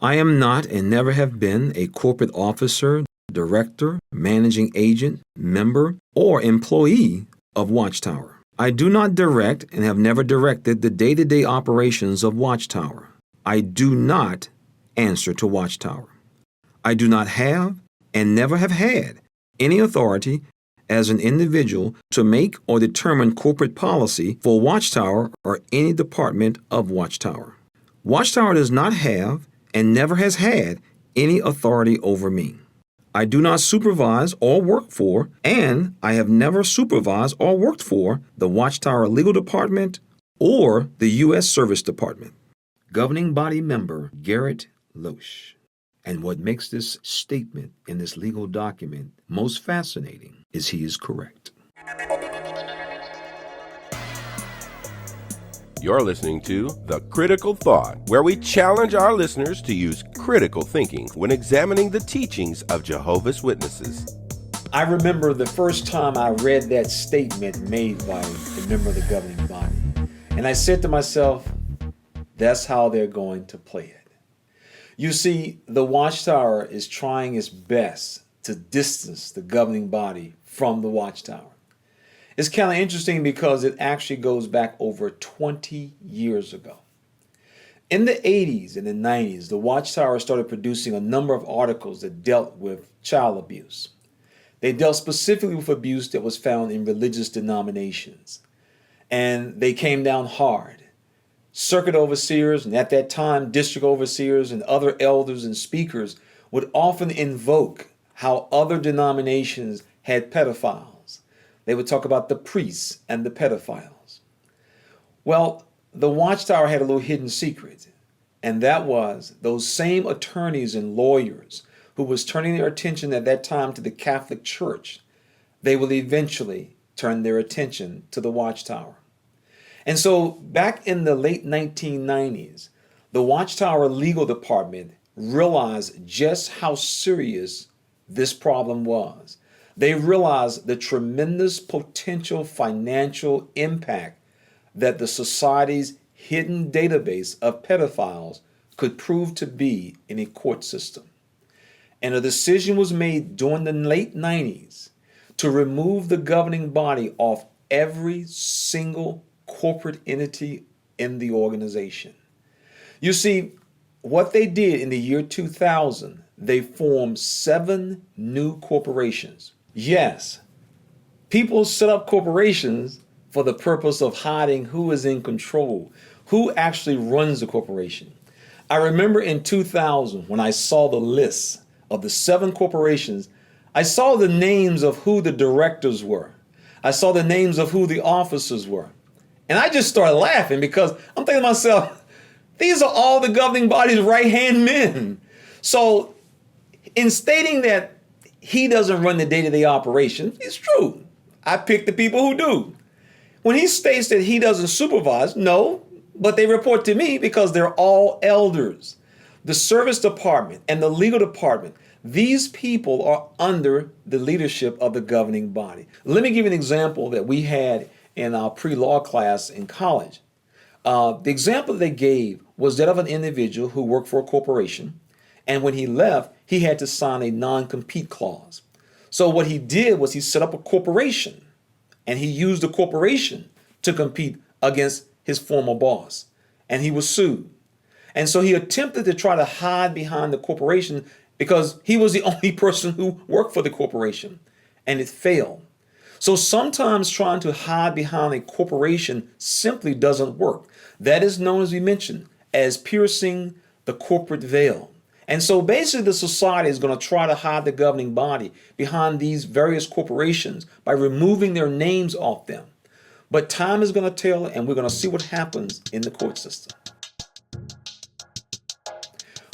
I am not and never have been a corporate officer, director, managing agent, member, or employee of Watchtower. I do not direct and have never directed the day-to-day operations of Watchtower. I do not answer to Watchtower. I do not have and never have had any authority as an individual to make or determine corporate policy for Watchtower or any department of Watchtower. Watchtower does not have and never has had any authority over me. I do not supervise or work for, and I have never supervised or worked for the Watchtower Legal Department or the U.S. Service Department. Governing Body Member Garrett Loesch. And what makes this statement in this legal document most fascinating is he is correct. You're listening to The Critical Thought, where we challenge our listeners to use critical thinking when examining the teachings of Jehovah's Witnesses. I remember the first time I read that statement made by a member of the governing body. And I said to myself, that's how they're going to play it. You see, the Watchtower is trying its best to distance the governing body from the Watchtower. It's kind of interesting because it actually goes back over 20 years ago. In the 80s and the 90s, the Watchtower started producing a number of articles that dealt with child abuse. They dealt specifically with abuse that was found in religious denominations. And they came down hard. Circuit overseers, and at that time, district overseers and other elders and speakers would often invoke how other denominations had pedophiles. They would talk about the priests and the pedophiles. Well, the Watchtower had a little hidden secret, and that was those same attorneys and lawyers who was turning their attention at that time to the Catholic Church, they will eventually turn their attention to the Watchtower. And so back in the late 1990s, the Watchtower Legal Department realized just how serious this problem was. They realized the tremendous potential financial impact that the society's hidden database of pedophiles could prove to be in a court system. And a decision was made during the late 90s to remove the governing body off every single corporate entity in the organization. You see, what they did in the year 2000, they formed 7 new corporations. Yes, people set up corporations for the purpose of hiding who is in control, who actually runs the corporation. I remember in 2000 when I saw the list of the 7 corporations, I saw the names of who the directors were. I saw the names of who the officers were. And I just started laughing because I'm thinking to myself, these are all the governing body's right-hand men. So in stating that he doesn't run the day-to-day operation, it's true. I pick the people who do. When he states that he doesn't supervise, no, but they report to me because they're all elders. The service department and the legal department, these people are under the leadership of the governing body. Let me give you an example that we had in our pre-law class in college. The example they gave was that of an individual who worked for a corporation, and when he left, he had to sign a non-compete clause. So what he did was he set up a corporation, and he used the corporation to compete against his former boss, and he was sued. And so he attempted to try to hide behind the corporation because he was the only person who worked for the corporation, and it failed. So sometimes trying to hide behind a corporation simply doesn't work. That is known, as we mentioned, as piercing the corporate veil. And so basically the society is going to try to hide the governing body behind these various corporations by removing their names off them. But time is going to tell, and we're going to see what happens in the court system.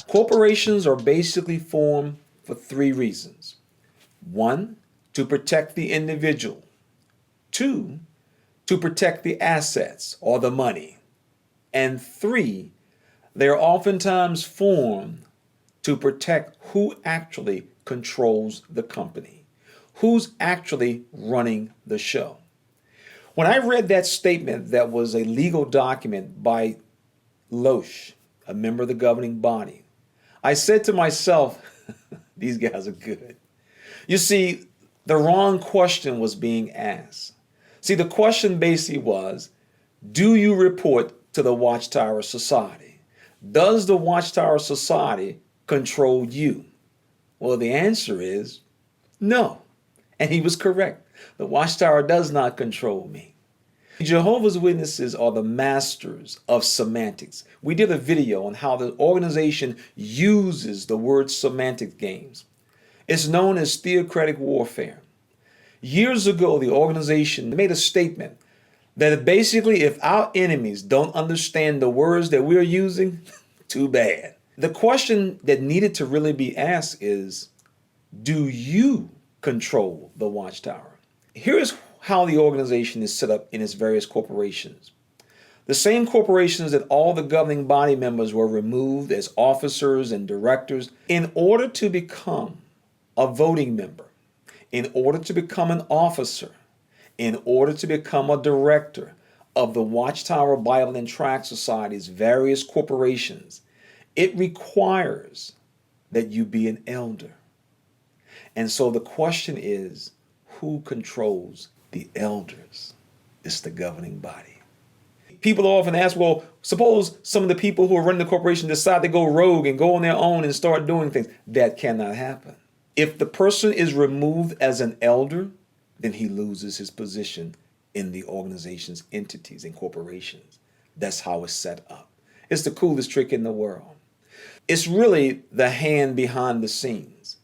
Corporations are basically formed for 3 reasons. 1, to protect the individual. 2, to protect the assets or the money. And 3, they are oftentimes formed to protect who actually controls the company, who's actually running the show. When I read that statement that was a legal document by Loesch, a member of the governing body, I said to myself, these guys are good. You see, the wrong question was being asked. See, the question basically was, do you report to the Watchtower Society? Does the Watchtower Society control you? Well, the answer is no. And he was correct. The Watchtower does not control me. Jehovah's Witnesses are the masters of semantics. We did a video on how the organization uses the word semantic games. It's known as theocratic warfare. Years ago, the organization made a statement that basically if our enemies don't understand the words that we're using, too bad. The question that needed to really be asked is, do you control the Watchtower? Here's how the organization is set up in its various corporations. The same corporations that all the governing body members were removed as officers and directors in order to become a voting member, in order to become an officer, in order to become a director of the Watchtower Bible and Tract Society's various corporations, it requires that you be an elder. And so the question is, who controls the elders? It's the governing body. People often ask, well, suppose some of the people who are running the corporation decide to go rogue and go on their own and start doing things. That cannot happen. If the person is removed as an elder, then he loses his position in the organization's entities and corporations. That's how it's set up. It's the coolest trick in the world. It's really the hand behind the scenes.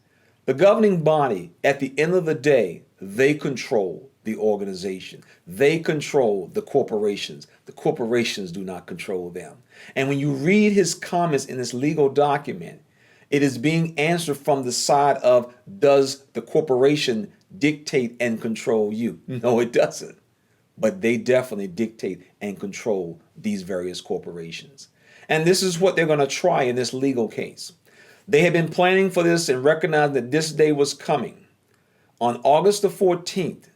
The governing body, at the end of the day, they control the organization. They control the corporations. The corporations do not control them. And when you read his comments in this legal document, it is being answered from the side of, does the corporation dictate and control you? No, it doesn't. But they definitely dictate and control these various corporations. And this is what they're going to try in this legal case. They had been planning for this and recognized that this day was coming. On August the 14th,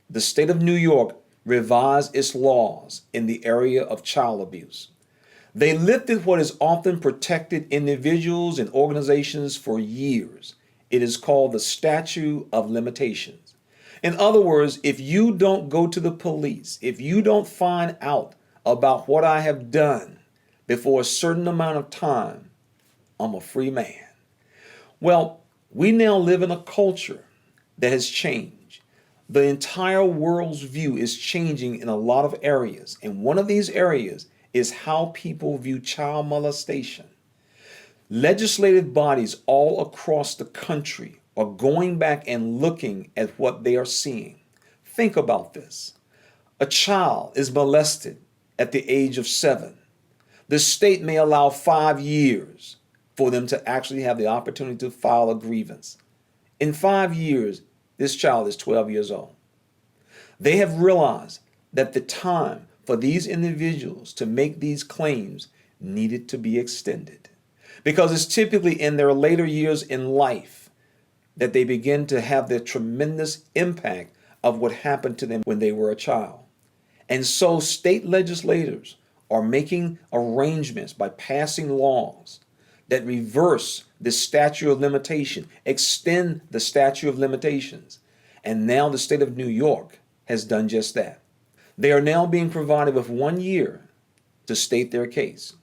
the state of New York revised its laws in the area of child abuse. They lifted what is often protected individuals and organizations for years. It is called the statute of limitations. In other words, if you don't go to the police, if you don't find out about what I have done before a certain amount of time, I'm a free man. Well, we now live in a culture that has changed. The entire world's view is changing in a lot of areas. And one of these areas is how people view child molestation. Legislative bodies all across the country are going back and looking at what they are seeing. Think about this. A child is molested at the age of 7. The state may allow 5 years for them to actually have the opportunity to file a grievance. In 5 years, this child is 12 years old. They have realized that the time for these individuals to make these claims needed to be extended, because it's typically in their later years in life that they begin to have the tremendous impact of what happened to them when they were a child. And so state legislators are making arrangements by passing laws that reverse the statute of limitation, extend the statute of limitations. And now the state of New York has done just that. They are now being provided with 1 year to state their case.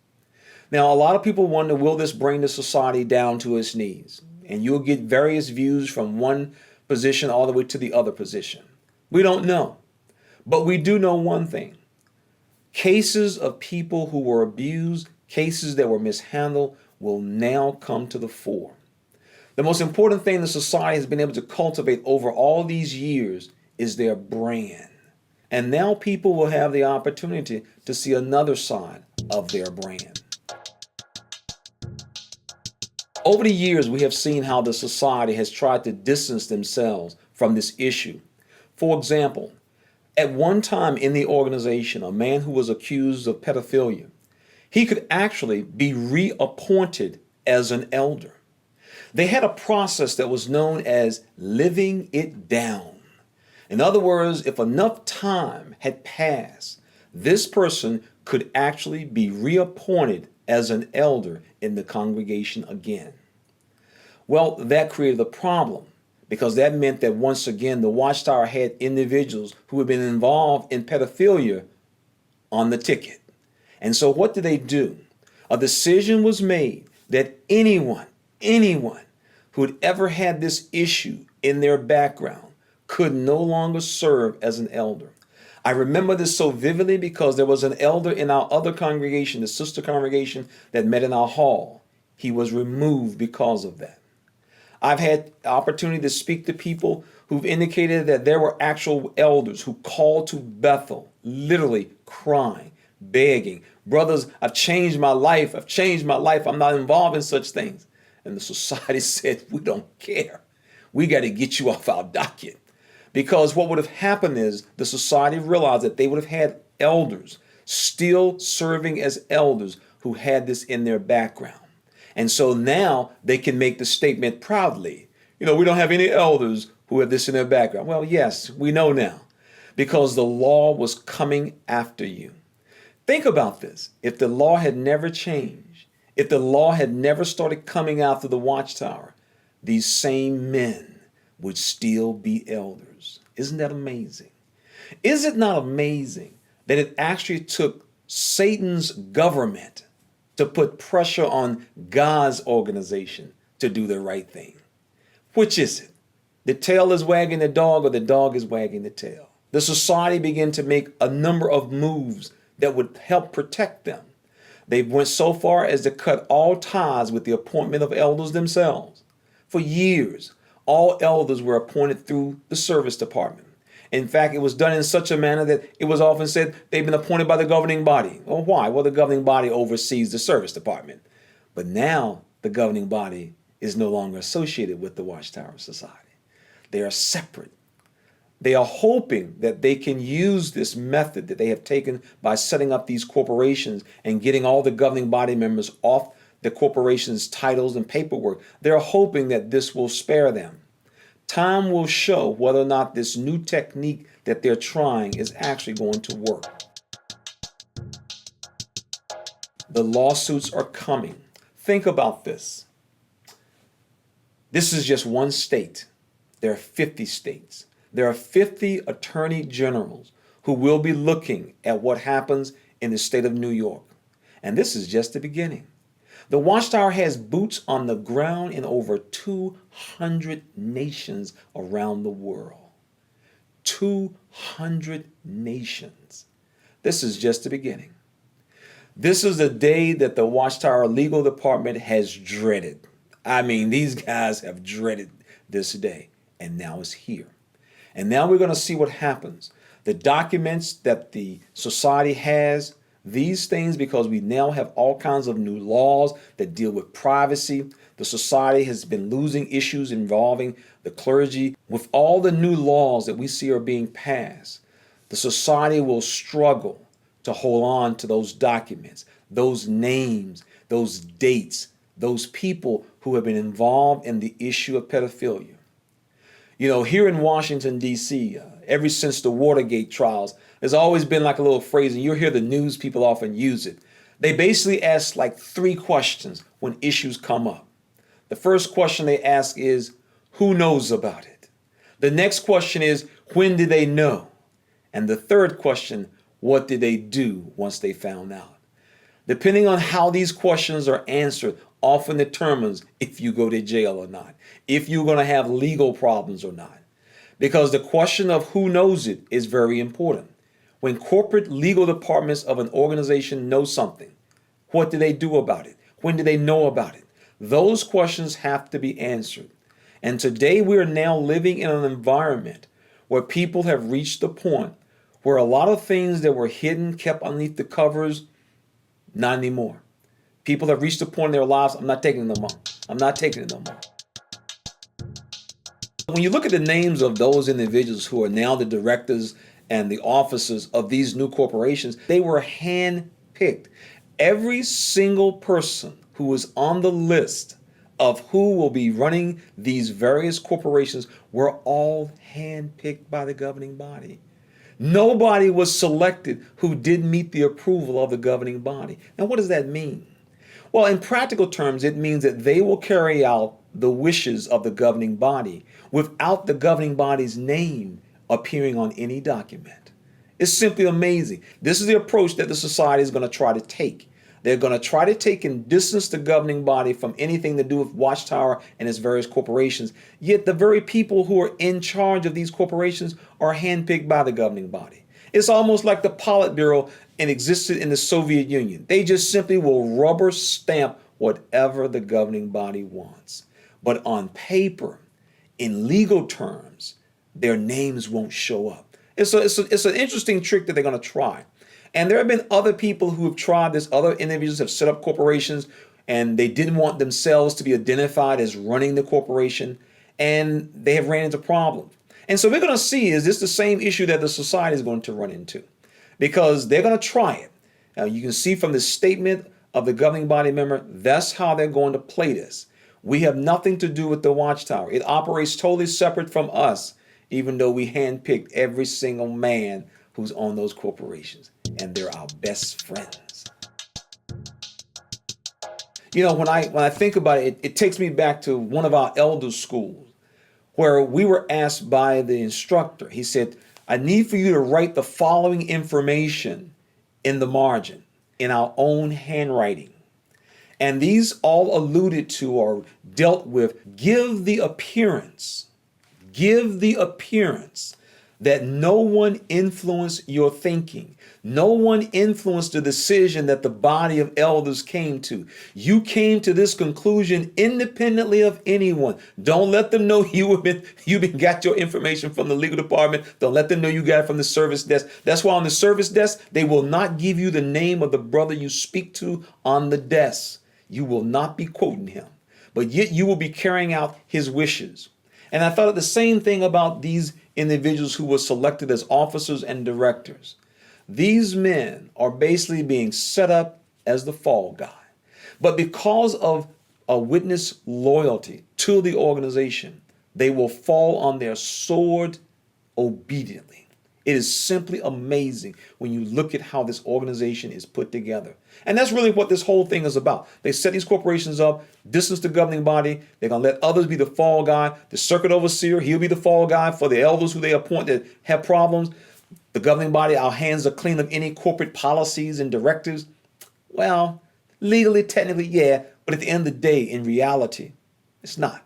Now, a lot of people wonder, will this bring the society down to its knees? And you'll get various views from one position all the way to the other position. We don't know. But we do know one thing. Cases of people who were abused, cases that were mishandled, will now come to the fore. The most important thing the society has been able to cultivate over all these years is their brand. And now people will have the opportunity to see another side of their brand. Over the years, we have seen how the society has tried to distance themselves from this issue. For example, at one time in the organization, a man who was accused of pedophilia, he could actually be reappointed as an elder. They had a process that was known as living it down. In other words, if enough time had passed, this person could actually be reappointed as an elder in the congregation again. Well, that created a problem because that meant that once again the Watchtower had individuals who had been involved in pedophilia on the ticket. And so what did they do? A decision was made that anyone who had ever had this issue in their background could no longer serve as an elder. I remember this so vividly because there was an elder in our other congregation, the sister congregation that met in our hall. He was removed because of that. I've had opportunity to speak to people who've indicated that there were actual elders who called to Bethel, literally crying, begging, brothers, I've changed my life. I've changed my life. I'm not involved in such things. And the society said, we don't care. We got to get you off our docket. Because what would have happened is the society realized that they would have had elders still serving as elders who had this in their background. And so now they can make the statement proudly, we don't have any elders who have this in their background. Well, yes, we know now because the law was coming after you. Think about this. If the law had never changed, if the law had never started coming after the Watchtower, these same men would still be elders. Isn't that amazing? Is it not amazing that it actually took Satan's government to put pressure on God's organization to do the right thing? Which is it? The tail is wagging the dog or the dog is wagging the tail? The society began to make a number of moves that would help protect them. They went so far as to cut all ties with the appointment of elders themselves. For years, all elders were appointed through the service department. In fact, it was done in such a manner that it was often said they've been appointed by the governing body. Well, why? Well, the governing body oversees the service department. But now the governing body is no longer associated with the Watchtower Society. They are separate. They are hoping that they can use this method that they have taken by setting up these corporations and getting all the governing body members off the corporation's titles and paperwork. They're hoping that this will spare them. Time will show whether or not this new technique that they're trying is actually going to work. The lawsuits are coming. Think about this. This is just one state. There are 50 states. There are 50 attorney generals who will be looking at what happens in the state of New York. And this is just the beginning. The Watchtower has boots on the ground in over 200 nations around the world. 200 nations. This is just the beginning. This is the day that the Watchtower Legal Department has dreaded. I mean, these guys have dreaded this day, and now it's here. And now we're going to see what happens. The documents that the society has, these things, because we now have all kinds of new laws that deal with privacy. The society has been losing issues involving the clergy. With all the new laws that we see are being passed, the society will struggle to hold on to those documents, those names, those dates, those people who have been involved in the issue of pedophilia. Here in Washington, D.C., ever since the Watergate trials, there's always been like a little phrase, and you'll hear the news people often use it. They basically ask like 3 questions when issues come up. The first question they ask is, who knows about it? The next question is, when did they know? And the third question, what did they do once they found out? Depending on how these questions are answered, often determines if you go to jail or not, if you're going to have legal problems or not. Because the question of who knows it is very important. When corporate legal departments of an organization know something, what do they do about it? When do they know about it? Those questions have to be answered. And today we are now living in an environment where people have reached the point where a lot of things that were hidden, kept underneath the covers, not anymore. People have reached a point in their lives, I'm not taking it no more. I'm not taking it no more. When you look at the names of those individuals who are now the directors and the officers of these new corporations, they were hand-picked. Every single person who was on the list of who will be running these various corporations were all hand-picked by the governing body. Nobody was selected who didn't meet the approval of the governing body. Now, what does that mean? Well, in practical terms, it means that they will carry out the wishes of the governing body without the governing body's name appearing on any document. It's simply amazing. This is the approach that the society is going to try to take. They're going to try to take and distance the governing body from anything to do with Watchtower and its various corporations. Yet the very people who are in charge of these corporations are handpicked by the governing body. It's almost like the Politburo and existed in the Soviet Union. They just simply will rubber stamp whatever the governing body wants. But on paper, in legal terms, their names won't show up. It's an interesting trick that they're going to try. And there have been other people who have tried this. Other individuals have set up corporations and they didn't want themselves to be identified as running the corporation, and they have ran into problems. And so we're going to see, is this the same issue that the society is going to run into? Because they're going to try it. Now, you can see from the statement of the governing body member, that's how they're going to play this. We have nothing to do with the Watchtower. It operates totally separate from us, even though we handpicked every single man who's on those corporations, and they're our best friends. You know, when I think about it, it takes me back to one of our elder schools where we were asked by the instructor. He said, I need for you to write the following information in the margin in our own handwriting. And these all alluded to or dealt with give the appearance that no one influenced your thinking. No one influenced the decision that the body of elders came to. You came to this conclusion independently of anyone. Don't let them know you've got your information from the legal department. Don't let them know you got it from the service desk. That's why on the service desk, they will not give you the name of the brother you speak to on the desk. You will not be quoting him, but yet you will be carrying out his wishes. And I thought the same thing about these individuals who were selected as officers and directors. These men are basically being set up as the fall guy. But because of a witness loyalty to the organization, they will fall on their sword obediently. It is simply amazing when you look at how this organization is put together. And that's really what this whole thing is about. They set these corporations up, distance the governing body. They're going to let others be the fall guy. The circuit overseer, he'll be the fall guy for the elders who they appoint that have problems. The governing body, our hands are clean of any corporate policies and directives. Well, legally, technically, yeah. But at the end of the day, in reality, it's not.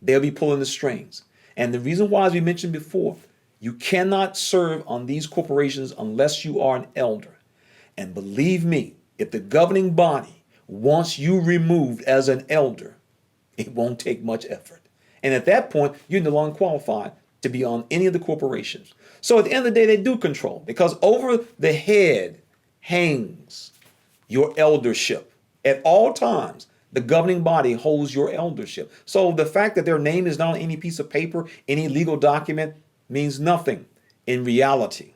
They'll be pulling the strings. And the reason why, as we mentioned before, you cannot serve on these corporations unless you are an elder. And believe me, if the governing body wants you removed as an elder, it won't take much effort. And at that point, you're no longer qualified to be on any of the corporations. So at the end of the day, they do control, because over the head hangs your eldership. At all times, the governing body holds your eldership. So the fact that their name is not on any piece of paper, any legal document, means nothing in reality.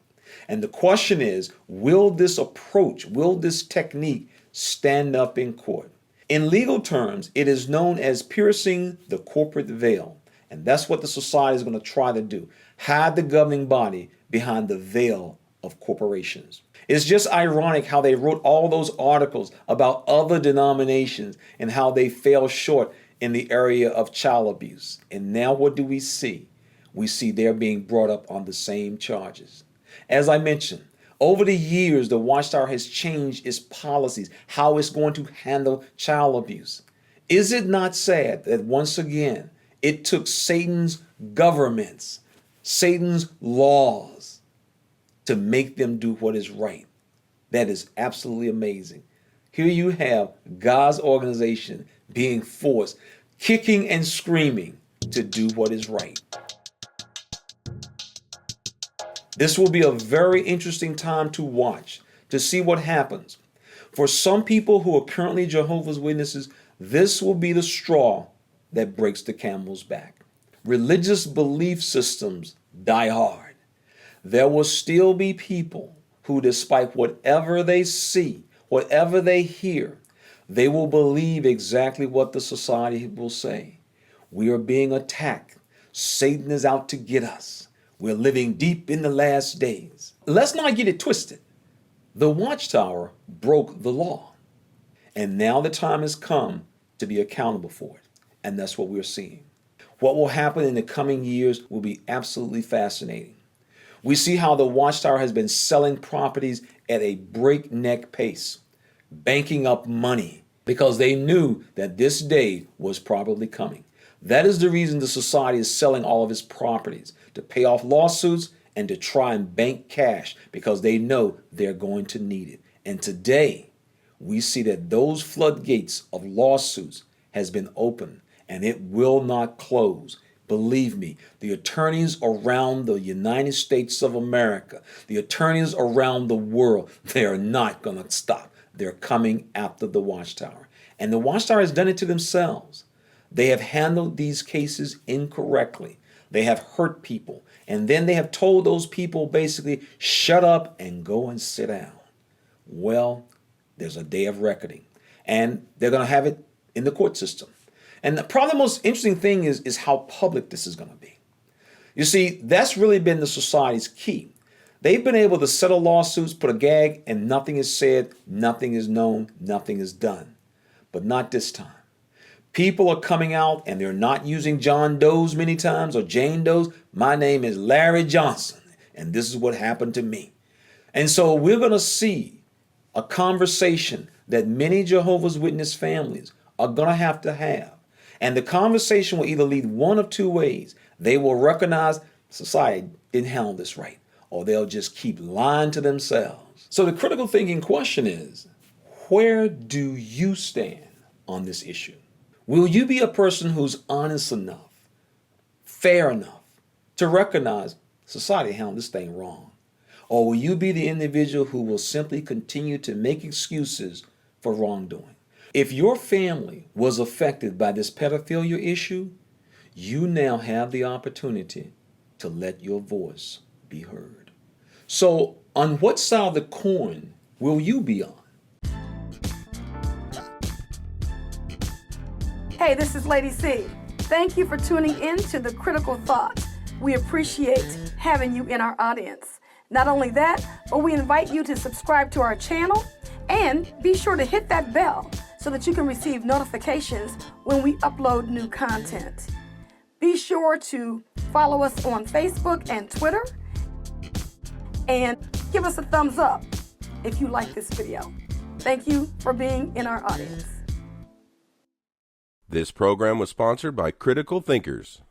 And the question is, will this approach, will this technique stand up in court? In legal terms, it is known as piercing the corporate veil. And that's what the society is going to try to do. Hide the governing body behind the veil of corporations. It's just ironic how they wrote all those articles about other denominations and how they fell short in the area of child abuse. And now what do we see? We see they're being brought up on the same charges. As I mentioned, over the years, the Watchtower has changed its policies, how it's going to handle child abuse. Is it not sad that once again, it took Satan's governments, Satan's laws, to make them do what is right? That is absolutely amazing. Here you have God's organization being forced, kicking and screaming to do what is right. This will be a very interesting time to watch, to see what happens. For some people who are currently Jehovah's Witnesses, this will be the straw that breaks the camel's back. Religious belief systems die hard. There will still be people who, despite whatever they see, whatever they hear, they will believe exactly what the society will say. We are being attacked. Satan is out to get us. We're living deep in the last days. Let's not get it twisted. The Watchtower broke the law. And now the time has come to be accountable for it. And that's what we're seeing. What will happen in the coming years will be absolutely fascinating. We see how the Watchtower has been selling properties at a breakneck pace, banking up money because they knew that this day was probably coming. That is the reason the society is selling all of its properties, to pay off lawsuits and to try and bank cash because they know they're going to need it. And today, we see that those floodgates of lawsuits has been opened and it will not close. Believe me, the attorneys around the United States of America, the attorneys around the world, they are not going to stop. They're coming after the Watchtower. And the Watchtower has done it to themselves. They have handled these cases incorrectly. They have hurt people. And then they have told those people basically, shut up and go and sit down. Well, there's a day of reckoning. And they're going to have it in the court system. And probably the most interesting thing is how public this is going to be. You see, that's really been the society's key. They've been able to settle lawsuits, put a gag, and nothing is said, nothing is known, nothing is done. But not this time. People are coming out and they're not using John Doe's many times or Jane Doe's. My name is Larry Johnson, and this is what happened to me. And so we're going to see a conversation that many Jehovah's Witness families are going to have. And the conversation will either lead one of two ways. They will recognize society didn't handle this right, or they'll just keep lying to themselves. So the critical thinking question is, where do you stand on this issue? Will you be a person who's honest enough, fair enough to recognize society handled this thing wrong? Or will you be the individual who will simply continue to make excuses for wrongdoing? If your family was affected by this pedophilia issue, you now have the opportunity to let your voice be heard. So, on what side of the coin will you be on? Hey, this is Lady C. Thank you for tuning in to The Critical Thought. We appreciate having you in our audience. Not only that, but we invite you to subscribe to our channel and be sure to hit that bell so that you can receive notifications when we upload new content. Be sure to follow us on Facebook and Twitter and give us a thumbs up if you like this video. Thank you for being in our audience. This program was sponsored by Critical Thinkers.